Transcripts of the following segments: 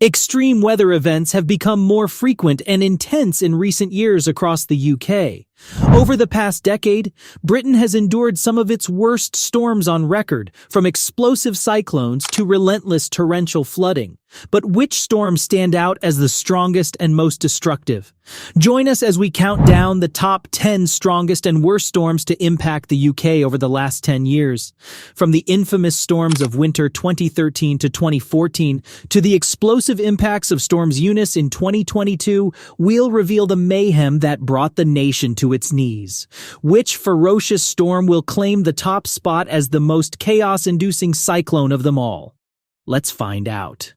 Extreme weather events have become more frequent and intense in recent years across the UK. Over the past decade, Britain has endured some of its worst storms on record, from explosive cyclones to relentless torrential flooding. But which storms stand out as the strongest and most destructive? Join us as we count down the top 10 strongest and worst storms to impact the UK over the last 10 years. From the infamous storms of winter 2013 to 2014 to the explosive impacts of storms Eunice in 2022, we'll reveal the mayhem that brought the nation to its knees. Which ferocious storm will claim the top spot as the most chaos-inducing cyclone of them all? Let's find out.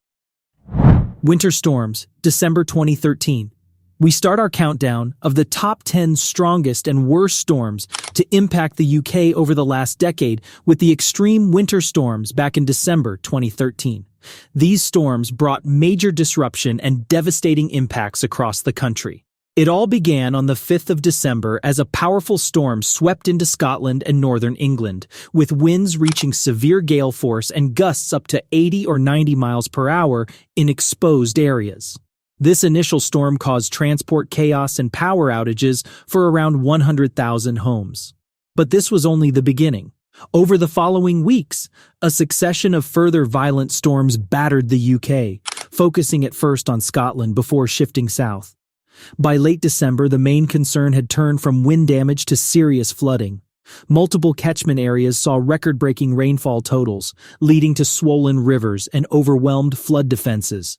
Winter storms, December 2013. We start our countdown of the top 10 strongest and worst storms to impact the UK over the last decade with the extreme winter storms back in December 2013. These storms brought major disruption and devastating impacts across the country. It all began on the 5th of December as a powerful storm swept into Scotland and northern England, with winds reaching severe gale force and gusts up to 80 or 90 miles per hour in exposed areas. This initial storm caused transport chaos and power outages for around 100,000 homes. But this was only the beginning. Over the following weeks, a succession of further violent storms battered the UK, focusing at first on Scotland before shifting south. By late December, the main concern had turned from wind damage to serious flooding. Multiple catchment areas saw record-breaking rainfall totals, leading to swollen rivers and overwhelmed flood defenses.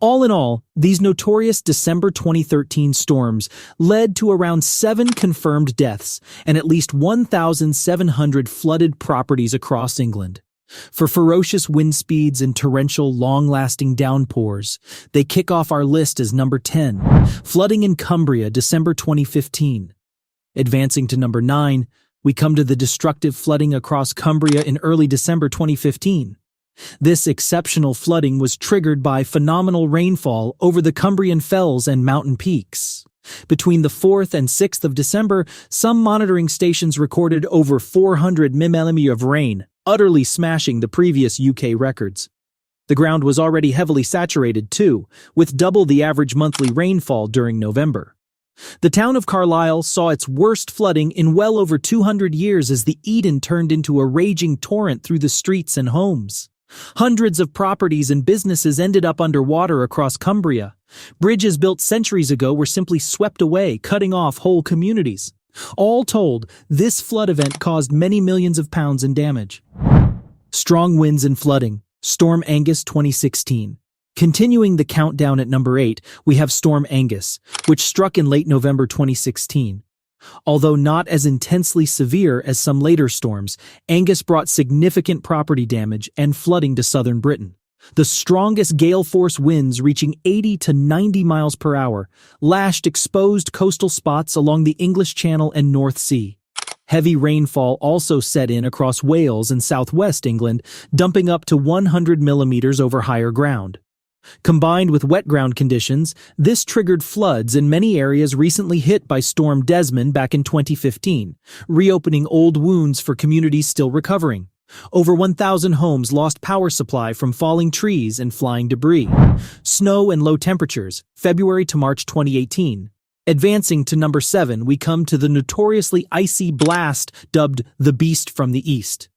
All in all, these notorious December 2013 storms led to around 7 confirmed deaths and at least 1,700 flooded properties across England. For ferocious wind speeds and torrential, long-lasting downpours, they kick off our list as number 10, flooding in Cumbria, December 2015. Advancing to number 9, we come to the destructive flooding across Cumbria in early December 2015. This exceptional flooding was triggered by phenomenal rainfall over the Cumbrian fells and mountain peaks. Between the 4th and 6th of December, some monitoring stations recorded over 400 mm of rain, utterly smashing the previous UK records. The ground was already heavily saturated too, with double the average monthly rainfall during November. The town of Carlisle saw its worst flooding in well over 200 years as the Eden turned into a raging torrent through the streets and homes. Hundreds of properties and businesses ended up underwater across Cumbria. Bridges built centuries ago were simply swept away, cutting off whole communities. All told, this flood event caused many millions of pounds in damage. Strong winds and flooding. Storm Angus 2016. Continuing the countdown at number 8, we have Storm Angus, which struck in late November 2016. Although not as intensely severe as some later storms, Angus brought significant property damage and flooding to southern Britain. The strongest gale force winds, reaching 80 to 90 miles per hour, lashed exposed coastal spots along the English Channel and North Sea. Heavy rainfall also set in across Wales and southwest England, dumping up to 100 millimeters over higher ground. Combined with wet ground conditions, this triggered floods in many areas recently hit by Storm Desmond back in 2015, reopening old wounds for communities still recovering. Over 1,000 homes lost power supply from falling trees and flying debris. Snow and low temperatures, February to March 2018. Advancing to number 7, we come to the notoriously icy blast dubbed the Beast from the East.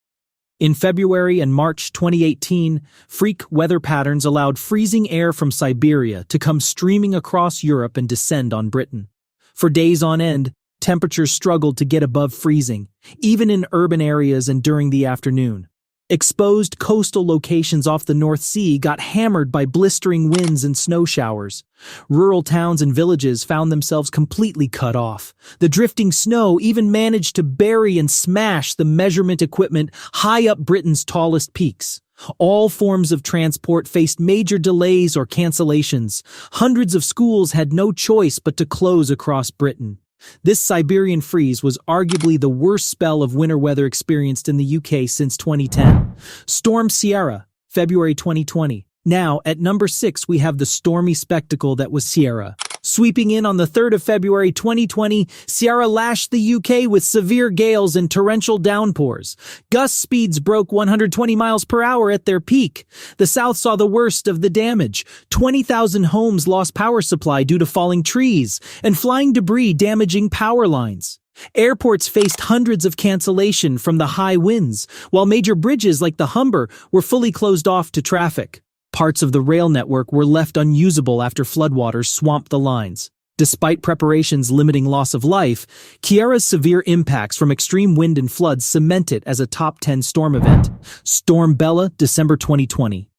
In February and March 2018, freak weather patterns allowed freezing air from Siberia to come streaming across Europe and descend on Britain. For days on end, temperatures struggled to get above freezing, even in urban areas and during the afternoon. Exposed coastal locations off the North Sea got hammered by blistering winds and snow showers. Rural towns and villages found themselves completely cut off. The drifting snow even managed to bury and smash the measurement equipment high up Britain's tallest peaks. All forms of transport faced major delays or cancellations. Hundreds of schools had no choice but to close across Britain. This Siberian freeze was arguably the worst spell of winter weather experienced in the UK since 2010. Storm Sierra, February 2020. Now, at number 6, we have the stormy spectacle that was Sierra, Sweeping in on the 3rd of February 2020, Ciara lashed the UK with severe gales and torrential downpours. Gust speeds broke 120 miles per hour at their peak. The south saw the worst of the damage. 20,000 homes lost power supply due to falling trees and flying debris damaging power lines. Airports faced hundreds of cancellation from the high winds, while major bridges like the Humber were fully closed off to traffic. Parts of the rail network were left unusable after floodwaters swamped the lines. Despite preparations limiting loss of life, Ciara's severe impacts from extreme wind and floods cement it as a top 10 storm event. Storm Bella, December 2020.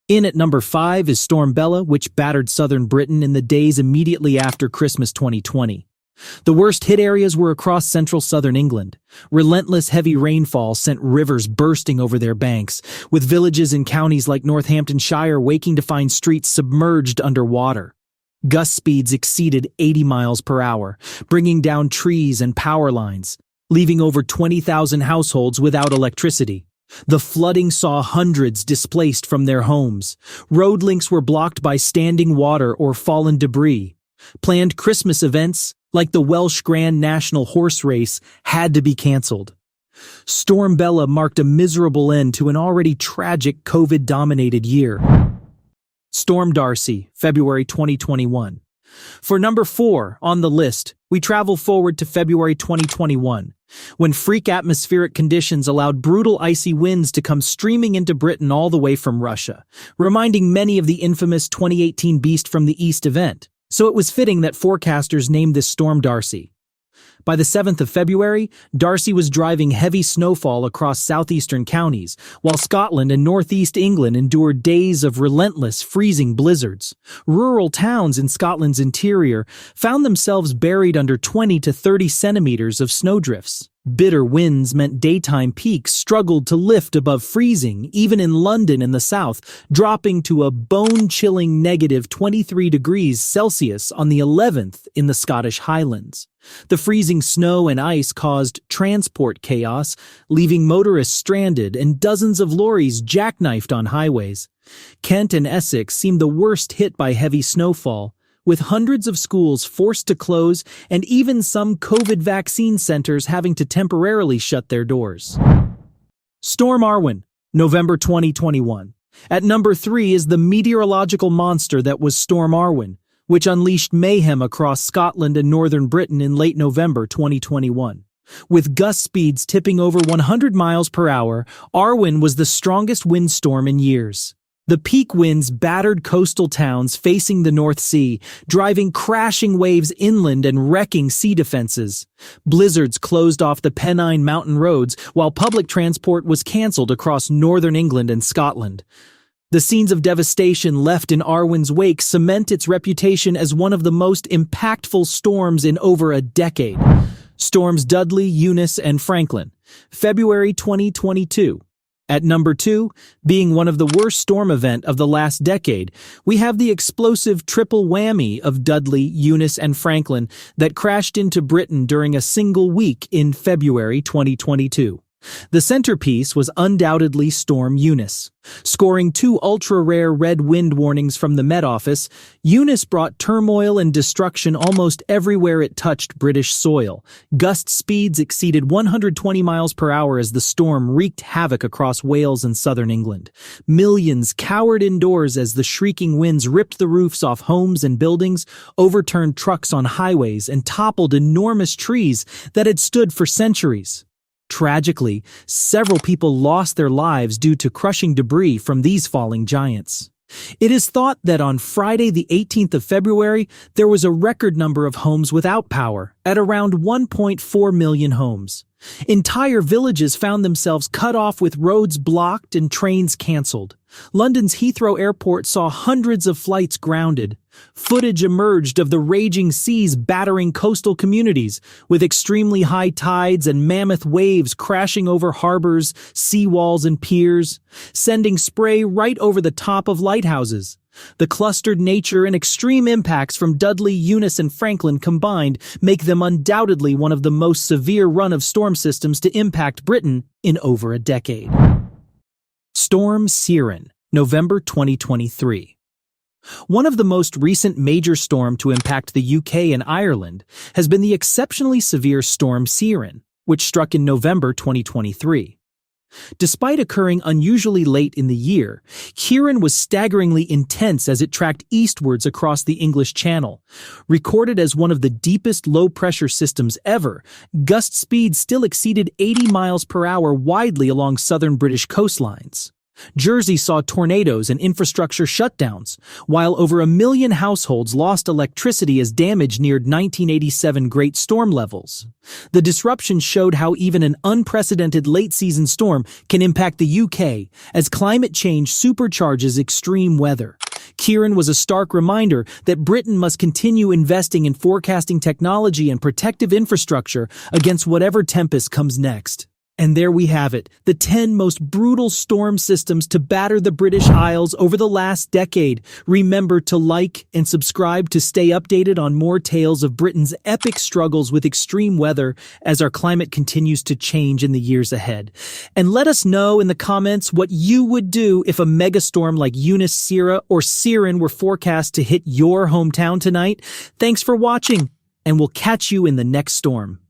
In at number 5 is Storm Bella, which battered southern Britain in the days immediately after Christmas 2020. The worst hit areas were across central southern England. Relentless heavy rainfall sent rivers bursting over their banks, with villages in counties like Northamptonshire waking to find streets submerged underwater. Gust speeds exceeded 80 miles per hour, bringing down trees and power lines, leaving over 20,000 households without electricity. The flooding saw hundreds displaced from their homes. Road links were blocked by standing water or fallen debris. Planned Christmas events, like the Welsh Grand National Horse Race, had to be cancelled. Storm Bella marked a miserable end to an already tragic COVID-dominated year. Storm Darcy, February 2021. For number 4 on the list, we travel forward to February 2021, when freak atmospheric conditions allowed brutal icy winds to come streaming into Britain all the way from Russia, reminding many of the infamous 2018 Beast from the East event. So it was fitting that forecasters named this storm Darcy. By the 7th of February, Darcy was driving heavy snowfall across southeastern counties, while Scotland and northeast England endured days of relentless freezing blizzards. Rural towns in Scotland's interior found themselves buried under 20 to 30 centimeters of snowdrifts. Bitter winds meant daytime peaks struggled to lift above freezing, even in London in the south, dropping to a bone-chilling negative 23 degrees Celsius on the 11th in the Scottish Highlands. The freezing snow and ice caused transport chaos, leaving motorists stranded and dozens of lorries jackknifed on highways. Kent and Essex seemed the worst hit by heavy snowfall, with hundreds of schools forced to close and even some COVID vaccine centers having to temporarily shut their doors. Storm Arwen, November 2021. At number 3 is the meteorological monster that was Storm Arwen, which unleashed mayhem across Scotland and northern Britain in late November 2021. With gust speeds tipping over 100 miles per hour, Arwen was the strongest windstorm in years. The peak winds battered coastal towns facing the North Sea, driving crashing waves inland and wrecking sea defenses. Blizzards closed off the Pennine Mountain roads, while public transport was cancelled across northern England and Scotland. The scenes of devastation left in Arwen's wake cement its reputation as one of the most impactful storms in over a decade. Storms Dudley, Eunice, and Franklin, February 2022. At number 2, being one of the worst storm event of the last decade, we have the explosive triple whammy of Dudley, Eunice, and Franklin that crashed into Britain during a single week in February 2022. The centerpiece was undoubtedly Storm Eunice. Scoring 2 ultra-rare red wind warnings from the Met Office, Eunice brought turmoil and destruction almost everywhere it touched British soil. Gust speeds exceeded 120 miles per hour as the storm wreaked havoc across Wales and southern England. Millions cowered indoors as the shrieking winds ripped the roofs off homes and buildings, overturned trucks on highways, and toppled enormous trees that had stood for centuries. Tragically, several people lost their lives due to crushing debris from these falling giants. It is thought that on Friday, the 18th of February, there was a record number of homes without power, at around 1.4 million homes. Entire villages found themselves cut off with roads blocked and trains cancelled. London's Heathrow Airport saw hundreds of flights grounded. Footage emerged of the raging seas battering coastal communities, with extremely high tides and mammoth waves crashing over harbors, seawalls, and piers, sending spray right over the top of lighthouses. The clustered nature and extreme impacts from Dudley, Eunice, and Franklin combined make them undoubtedly one of the most severe run of storm systems to impact Britain in over a decade. Storm Ciarán, November 2023. One of the most recent major storms to impact the UK and Ireland has been the exceptionally severe storm Ciarán, which struck in November 2023. Despite occurring unusually late in the year, Ciarán was staggeringly intense as it tracked eastwards across the English Channel. Recorded as one of the deepest low-pressure systems ever, gust speeds still exceeded 80 miles per hour widely along southern British coastlines. Jersey saw tornadoes and infrastructure shutdowns, while over 1 million households lost electricity as damage neared 1987 Great Storm levels. The disruption showed how even an unprecedented late-season storm can impact the UK, as climate change supercharges extreme weather. Ciarán was a stark reminder that Britain must continue investing in forecasting technology and protective infrastructure against whatever tempest comes next. And there we have it, the 10 most brutal storm systems to batter the British Isles over the last decade. Remember to like and subscribe to stay updated on more tales of Britain's epic struggles with extreme weather as our climate continues to change in the years ahead. And let us know in the comments what you would do if a megastorm like Eunice, Sierra, or Ciarán were forecast to hit your hometown tonight. Thanks for watching, and we'll catch you in the next storm.